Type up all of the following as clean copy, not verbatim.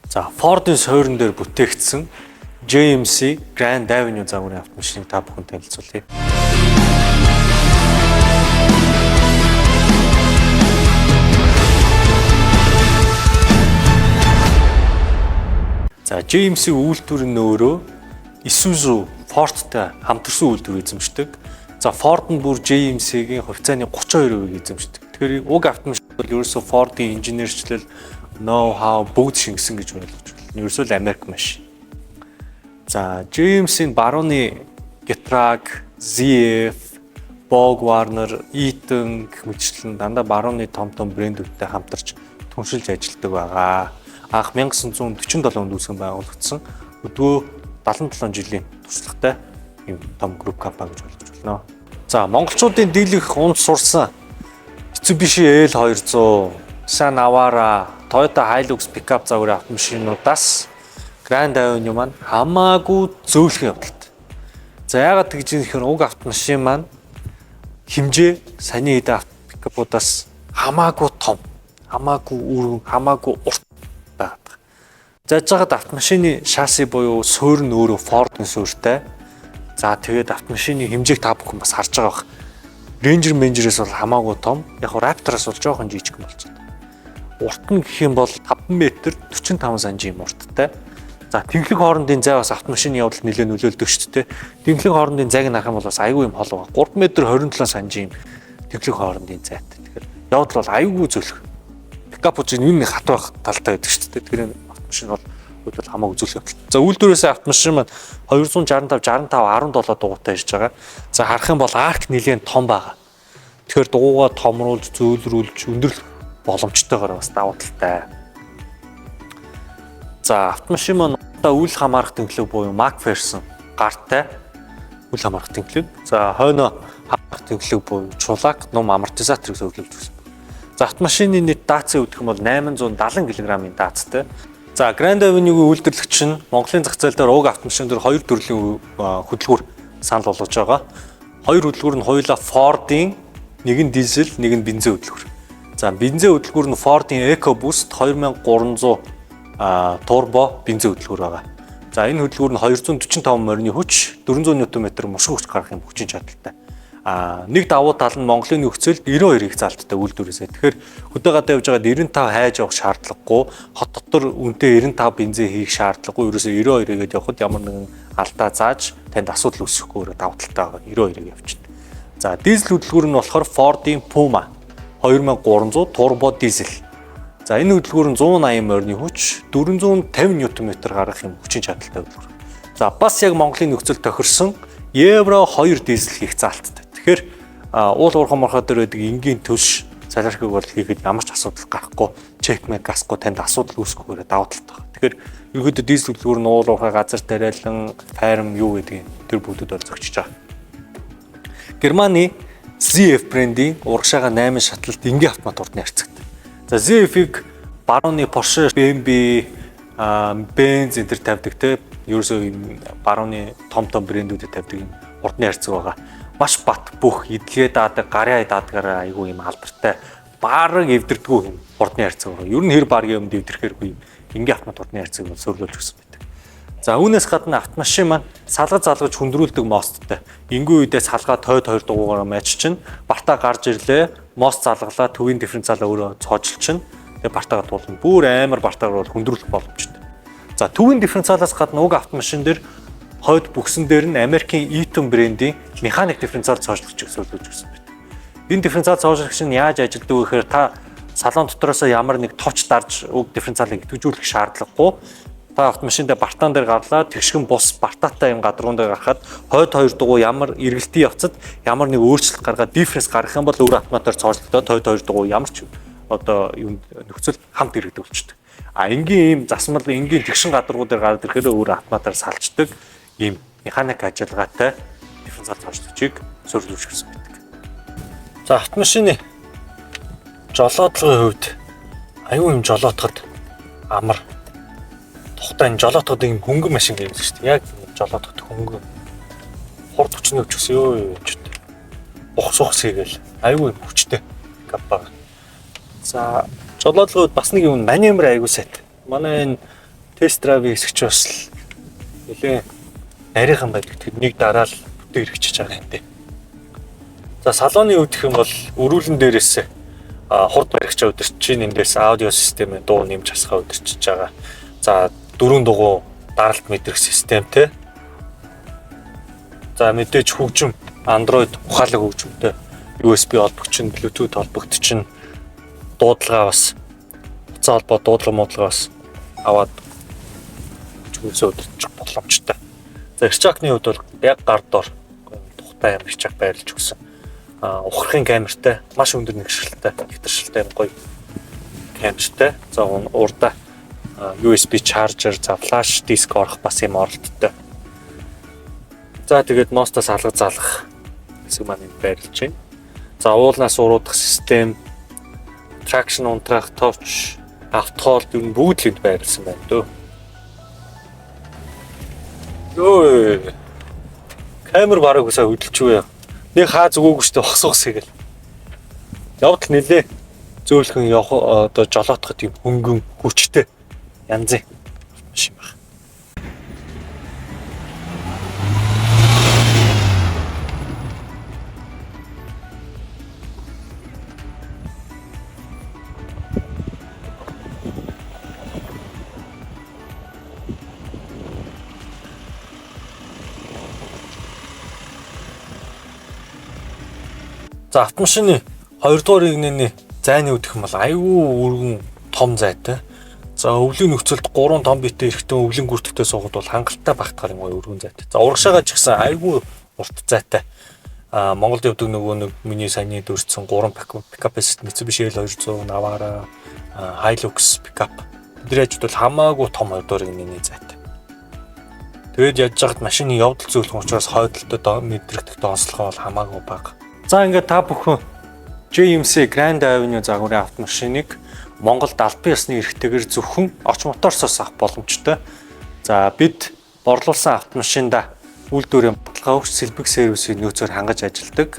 За Ford-ын суурин дээр бүтээгдсэн GMC Grand Avenue загварын автомашиныг та бүхэнд танилцуулъя. За GMC үйлдвэр нь өөрөө Isuzu Ford-тай хамтарсан үйлдвэр эзэмшдэг. За Ford нь бүр GMC-гийн хувьцааны 32%-ийг эзэмшдэг. Тэгэхээр уг автомашин бол ерөөсөө Ford-ийн инженерчлэл, ноу-хау бүгд шингэсэн гэж ойлгож байна. Ерөөсөө л Америк машин. За GMC-ийн барууны Getrag, ZF, Borg Warner, Eaton гэх мэтчлэн дандаа барууны том брэндүүдтэй хамтарч түншилж ажилладаг байгаа. Анх 1947 онд үүсгэн байгуулагдсан. Өдгөө 77 жилийн туршлагатай ийм том групп компани гэж ойлгож байна. За монголчуудын дийлэх унд сурсан Mitsubishi L200, Nissan Navara, Toyota Hilux пикап загварын автомашинуудаас Grand Avenue маань хамаагүй зөөлхөн явдалтай. За яагаад гэж юм гэхээр уг автомашин маань хэмжээ саний эд пикапуудаас хамаагүй том, хамаагүй өргөн, хамаагүй урт байдаг. За жагаад автомашины шасси буюу суурь нь өөрөө Ford-ын суурьтай. За тэгээд автомашины хэмжээг та бүхэн бас харж байгаа бах. Ranger-Mangerээс бол хамаагүй том, яг Raptor-аас бол жоохон жижигхэн болж байна. Урт нь гэх юм бол 5 м 45 см урттай. За тэнхлэг хоорондын зай бас автомашины явдалд нэлээд нөлөөлдөг шүү дээ. Тэнхлэг хоорондын зайг харах юм бол бас аюу юм хол байгаа. 3 м 27 см тэнхлэг хоорондын зайтай. Тэгэхээр явдал бол аюугүй зөөлөх. Пикапууд чинь юуны хат байх талтай байдаг шүү дээ. Тэгэхээр автомашин бол хөдөл хамаагүй зөөлөх явдал. За үйлдвэрээс автомашин маань 265, 65, 17 дугуйтай ирж байгаа. За харах юм бол арк нэлээд том байгаа. Тэгэхээр дугуйгаа томруулж, зөөлрүүлж, өндөрлөх боломжтойгоор бас давуу талтай. За автомашин маань үйл хамаарах тэнхлэг буюу McPherson гартай үйл хамаарах тэнхлэг. За хойно хамаарах тэнхлэг буюу чулаак, нум амортизатор гэж зөвлөж өгсөн. За автомашины нийт даацын үүдэх юм бол 870 кг-ийн даацтай. За Grand Avenue-гийн үйлдвэрлэгч нь Монголын зах зээл дээр уг автомашин дээр хоёр төрлийн хөдөлгүүр санал болгож байгаа. Хоёр хөдөлгүүр нь хоёулаа Ford-ийн, нэг нь дизель, нэг нь бензин хөдөлгүүр. За бензин хөдөлгүүр нь Ford-ийн EcoBoost 2300 турбо бензин хөдөлгүүр байгаа. За энэ хөдөлгүүр нь 245 морины хүч, 400 Нм мушгин хүч гаргах юм хүчин чадалтай. Нэг давуу тал нь Монголын нөхцөлд 92 их заалттай үйлдвэрээсээ. Тэгэхээр хөдөө гадаа явж байгаад 95 хайж явах шаардлагагүй, хот дотор үнэтэй 95 бензин хийх шаардлагагүй. Ерөөсөө 92-гээд явхад ямар нэгэн алдаа зааж танд асуудал үүсэхгүй давуу талтай байгаа. 92-ийг явчихна. За дизель хөдөлгүүр нь болохоор Ford-ийн Puma 2300 турбо дизель. За энэ хөдөлгүүр нь 180 морины хүч, 450 Нм гаргах юм хүчин чадалтай хөдөлгүүр. За бас яг Монголын нөхцөлд тохирсон Евро 2 дизель хийх заалттай. Тэгэхээр уул уурхан морхоо дээр байдаг энгийн төлш салархыг бол хийхэд ямар ч асуудал гарахгүй, чекмэг гасахгүй танд асуудал үүсэхгүйгээр давуу талтай байна. Тэгэхээр ерөөдөө дизель хөдөлгүүр нь уул уурхай газар тариалан, фарм юу гэдгийг тэр бүгдэд бол зөгчиж байгаа. Германы ZF брендийн урагшаага 8 шатлалт энгийн автомат урдны харьцагтай. За ZF-ийг барууны Porsche, BMW, Benz энэ төр тавьдаг те. Ерөөсөө барууны том брэндүүдэд тавьдаг юм урдны харьцаг байгаа. Маш бат бүх эдлээ даадаг, гараа даадгаараа айгүй юм алдартай. Бараг эвдэрдэггүй юм урдны харьцаг байгаа. Ер нь хэр баргийн өмнө эвдэрхээргүй энгийн автомат урдны харьцаг бол сөрлөөлж өгсөн байдаг. За үүнээс гадна автомашин маань салгаж залгаж хүндрүүлдэг мосттой. Энгийн үедээ салгаа тойд 2 дугуйгаар мэж чинь бартаа гарч ирлээ. Мост залгалаа, төвийн дифференциалаа өөрөө цоожлчин. Тэгээ бартаагаа туулна. Бүр амар бартаагаар бол хүндрүүлэх боломжтой. За төвийн дифференциалаас гадна уг автомашин дээр хойд бүксэн дээр нь Америкийн Eaton брендийн механик дифференциал цоожлагч зөвлөж өгсөн байдаг. Энэ дифференциал цоожлагч нь яаж ажилладаг вэ гэхээр та салон дотроос ямар нэг товч дарж уг дифференциалыг идэвхжүүлэх шаардлагагүй. Та автомашиндаа бартаан дээр гарлаа, тэгшгэн бус бартаатай юм гадруунд дээр гарахад хойд 2 дугуй ямар эргэлтийн явцад ямар нэг өөрчлөлт гаргаад дифференс гаргах юм бол өөр автоматар цоожлогдоод хойд 2 дугуй ямар ч одоо юм нөхцөл хамт иргэдэг болчдөг. Энгийн ийм засмал энгийн тэгшин гадаргуу дээр гараад ирэхээр өөр автоматар салждаг ийм механик ажиллагаатай дифференциал цоожлогчийг суурилж өгсөн байдаг. За автомашины жолоодлогын хувьд аюу юм жолоотоход амар тухтай жолоотоход ийм хөнгөн машин гэсэн шүү дээ. Яг жолоотоход хөнгөн хурд хүчний өвчсөн ёо юм ч дээ. Ухсухс хийгээл аюу хүчтэй капа. За жолоодлогын хувьд бас нэг юм маневр аюу сайт. Манай энэ тест драйвын хэсэгч бас нэлээ нарийнхан байдаг. Тэрнийг дараа л бүтэн хэрэгжиж байгаа юм дээ. За салооны үед гэх юм бол өрүүлэн дээрээс хурд баригчаа удирч чинь эндээс аудио системийн дуу нэмж хасгаа удирчиж байгаа. За дөрөв дугуй даралт мэдрэх системтэй. За мэдээж хөгжим Android ухаалаг хөгжимтэй USB холбогч, Bluetooth холбогч, дуудлага бас хуцаа холбоо дуудлага бас аваад чүнсээ удирчих боломжтой. За Hertzog-ны хувьд бол яг гар дор тухтай юм Hertzog байрлаж өгсөн. Ухрахын камертай, маш өндөр нэгшилтэй, хэвтэршилтэй гоё камертай. За урдаа USB charger, за flash disk орох бас юм оролттой. За тэгээд ноостоос алга залгах хэсэг маань энд байрлаж байна. За уулнаас уруудах систем, traction унтраах, touch, auto hold юм бүгд л энд байрласан байна дөө. Өө. Камер бараг үсээ хөдөлчихвээ. Нэг хаа зүгөөгүй штэ хосгос хийгээл. Явдал нэлээ зөөлхөн явах одоо жолоотоход юм хөнгөн хүчтэй янзын машин байна. За автомашины 2 дугаар игнэний зайны үдх юм бол айгүй өргөн том зайтай. За өвлийн нөхцөлд 3 том битэй эрэхтэн өвлийн гүртгтээ суугаад бол хангалттай багтахаар юм өргөн зайтай. За урагшаага ч гэсэн айгүй урт зайтай. Монголд явдаг нөгөө нэг миний саяны дөрвсөн 3 пикапэс Mitsubishi L200, Navara, Hilux пикап. Тэдний ажид бол хамаагүй том 2 дугаар игнэний зайтай. Тэгээд яаж яхад машины явдал зөвлөх учраас хойдолтой мэдрэгдэх онцлогоо бол хамаагүй бага. За ингээд та бүхэн GMC Grand Avenue загварын автомашиныг Монголд албан ёсны эрхтэйгээр зөвхөн оч моторсоос авах боломжтой. За бид борлуулсан автомашинда үйлдвэрийн баталгаа өгч сэлбэг сервисийн нөөцөөр хангаж ажилладаг.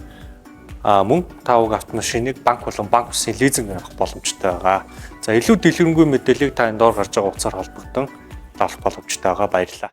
Мөн тавг автомашиныг банк болон банк усын лизинг авах боломжтой байгаа. За илүү дэлгэрэнгүй мэдээллийг та энэ доор гарч байгаа утсаар холбогдсон авах боломжтой байгаа. Баярлалаа.